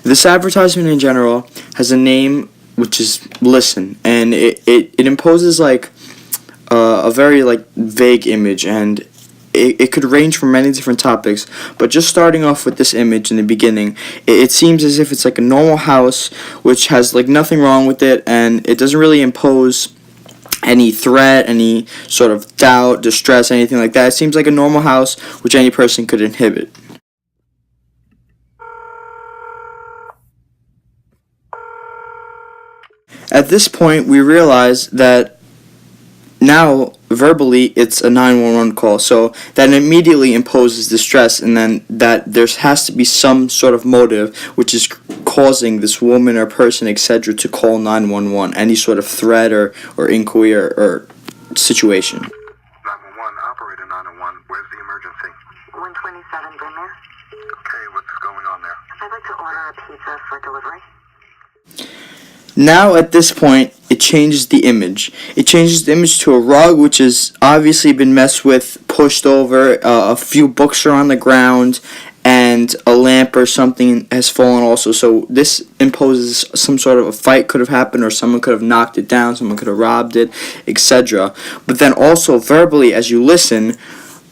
This advertisement in general has a name which is Listen, and it imposes like a very like vague image, and it could range from many different topics. But just starting off with this image in the beginning, it seems as if it's like a normal house which has like nothing wrong with it, and it doesn't really impose any threat, any sort of doubt, distress, anything like that. It seems like a normal house which any person could inhabit. At this point, we realize that now verbally it's a 911 call, so that immediately imposes distress, and then that there has to be some sort of motive which is causing this woman or person, etc., to call 911, any sort of threat or inquiry or situation. 911, operator 911, where's the emergency? 127 Brynmere. Okay, what's going on there? I'd like to order a pizza for delivery. Now, at this point, it changes the image. It changes the image to a rug, which has obviously been messed with, pushed over, a few books are on the ground, and a lamp or something has fallen also. So this imposes some sort of a fight could have happened, or someone could have knocked it down, someone could have robbed it, etc. But then also, verbally, as you listen,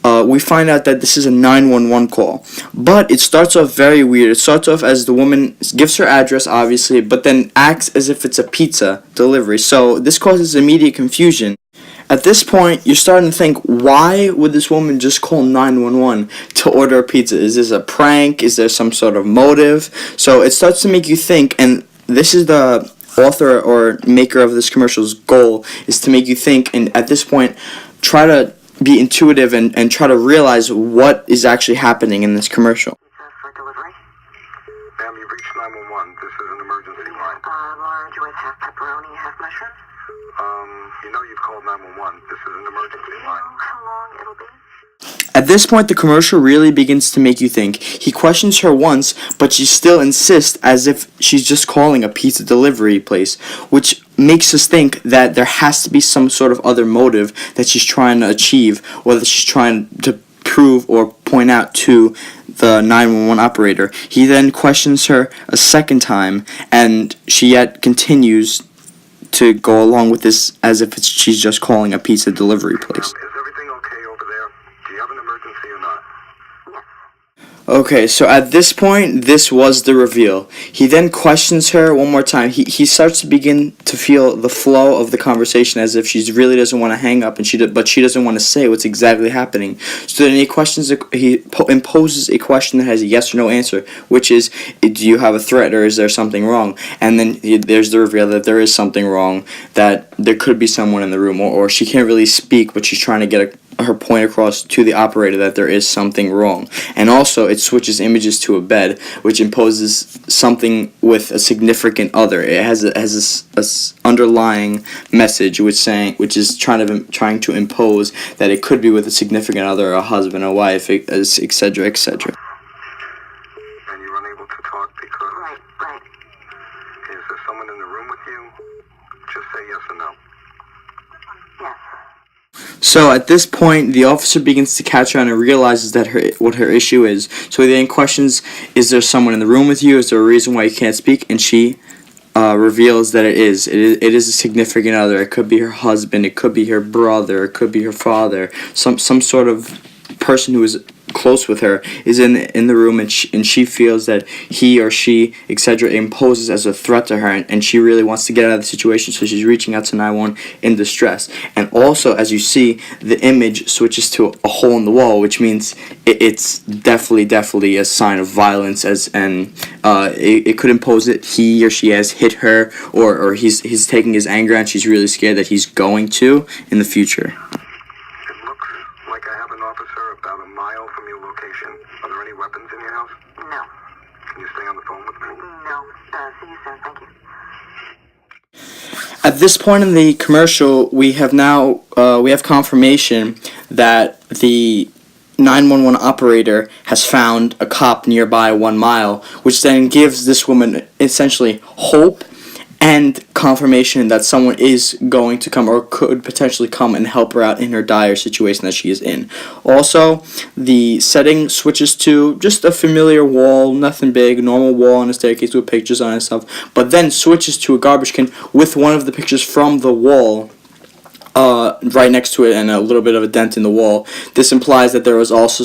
we find out that this is a 911 call. But it starts off very weird. It starts off as the woman gives her address, obviously, but then acts as if it's a pizza delivery. So this causes immediate confusion. At this point, you're starting to think, why would this woman just call 911 to order a pizza? Is this a prank? Is there some sort of motive? So it starts to make you think, and this is the author or maker of this commercial's goal, is to make you think, and at this point, try to be intuitive and try to realize what is actually happening in this commercial. Pizza for delivery. Ma'am, you've reached 911. This is an emergency line. Large with half pepperoni, half mushrooms. You know you've called 911. This is an emergency line. How long it'll be? At this point, the commercial really begins to make you think. He questions her once, but she still insists as if she's just calling a pizza delivery place, which makes us think that there has to be some sort of other motive that she's trying to achieve, or that she's trying to prove or point out to the 911 operator. He then questions her a second time, and she yet continues to go along with this as if she's just calling a pizza delivery place. Is everything okay over there? Do you have an emergency or not? Okay, so at this point, this was the reveal. He then questions her one more time. He starts to begin to feel the flow of the conversation as if she really doesn't want to hang up, but she doesn't want to say what's exactly happening. So then he imposes a question that has a yes or no answer, which is, do you have a threat or is there something wrong? And then there's the reveal that there is something wrong, that there could be someone in the room, or she can't really speak, but she's trying to get her point across to the operator that there is something wrong. And also, it switches images to a bed, which imposes something with a significant other. It has this underlying message which is trying to impose that it could be with a significant other, a husband, a wife, etc., etc. And you're unable to talk because... Right. Is there someone in the room with you? Just say yes or no. Yes. So at this point, the officer begins to catch on and realizes that what her issue is. So he then questions, is there someone in the room with you? Is there a reason why you can't speak? And she reveals that it is. It is a significant other. It could be her husband. It could be her brother. It could be her father. Some sort of person who is close with her is in the room, and she feels that he or she, etc., imposes as a threat to her, and she really wants to get out of the situation, so she's reaching out to 911 in distress. And also, as you see, the image switches to a hole in the wall, which means it's definitely a sign of violence, it could impose that he or she has hit her, or he's taking his anger and she's really scared that he's going to in the future. It looks like I have an officer about a mile from your location. Are there any weapons in your house? No. Can you stay on the phone with me? No. See you soon. Thank you. At this point in the commercial, we have confirmation that the 911 operator has found a cop nearby 1 mile, which then gives this woman essentially hope and confirmation that someone is going to come or could potentially come and help her out in her dire situation that she is in. Also, the setting switches to just a familiar wall, nothing big, normal wall on a staircase with pictures on it and stuff, but then switches to a garbage can with one of the pictures from the wall right next to it and a little bit of a dent in the wall. This implies that there was also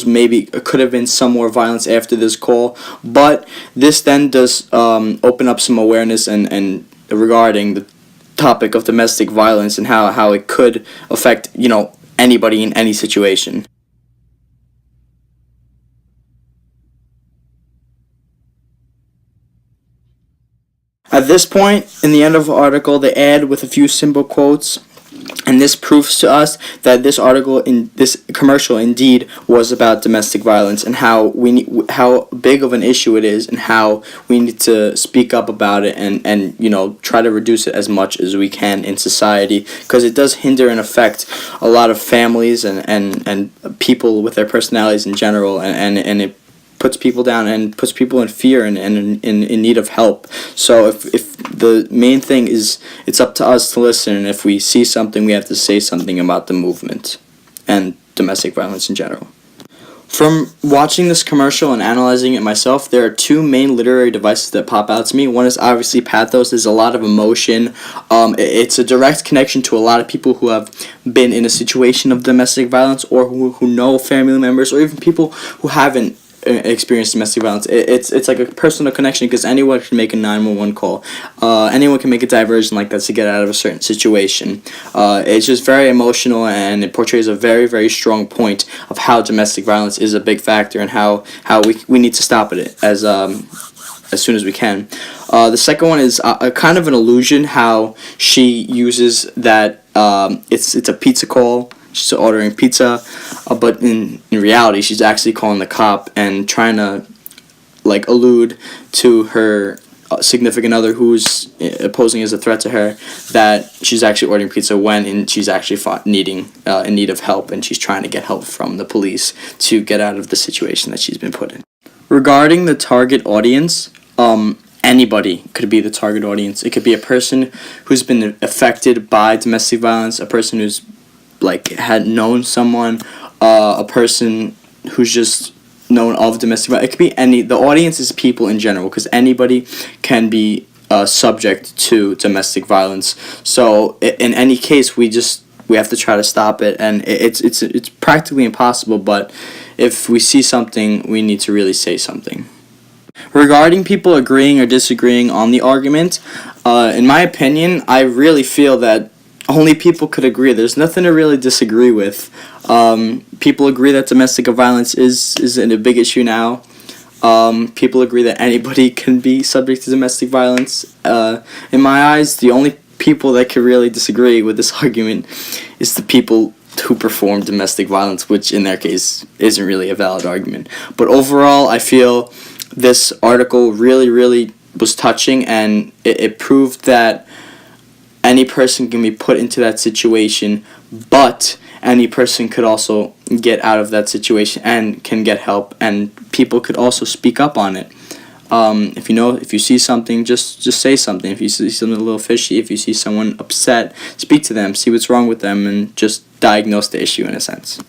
could have been some more violence after this call, but this then does open up some awareness and regarding the topic of domestic violence and how it could affect, anybody in any situation. At this point, in the end of the article, they add with a few simple quotes, and this proves to us that this article in this commercial indeed was about domestic violence and how big of an issue it is and how we need to speak up about it and try to reduce it as much as we can in society, because it does hinder and affect a lot of families and people with their personalities in general, and it puts people down and puts people in fear and in need of help. So if the main thing is, it's up to us to listen, and if we see something, we have to say something about the movement and domestic violence in general. From watching this commercial and analyzing it myself, there are two main literary devices that pop out to me. One is obviously pathos. There's a lot of emotion. It's a direct connection to a lot of people who have been in a situation of domestic violence, or who know family members, or even people who haven't experienced domestic violence. It's like a personal connection, because anyone can make a 911 call. Anyone can make a diversion like that to get out of a certain situation. It's just very emotional, and it portrays a very, very strong point of how domestic violence is a big factor and how we need to stop it as soon as we can. The second one is a kind of an illusion, how she uses that it's a pizza call. She's ordering pizza, but in reality, she's actually calling the cop and trying to allude to her significant other who's posing as a threat to her, that she's actually ordering pizza when she's actually in need of help, and she's trying to get help from the police to get out of the situation that she's been put in. Regarding the target audience, anybody could be the target audience. It could be a person who's been affected by domestic violence, a person who's had known someone, a person who's just known of domestic violence. It could be the audience is people in general, because anybody can be subject to domestic violence. So in any case, we have to try to stop it, and it's practically impossible, but if we see something, we need to really say something. Regarding people agreeing or disagreeing on the argument, in my opinion, I really feel that only people could agree. There's nothing to really disagree with. People agree that domestic violence is a big issue now. People agree that anybody can be subject to domestic violence. In my eyes, the only people that could really disagree with this argument is the people who perform domestic violence, which in their case isn't really a valid argument. But overall, I feel this article really, really was touching, and it proved that any person can be put into that situation, but any person could also get out of that situation and can get help, and people could also speak up on it. If you see something, just say something. If you see something a little fishy, if you see someone upset, speak to them, see what's wrong with them, and just diagnose the issue in a sense.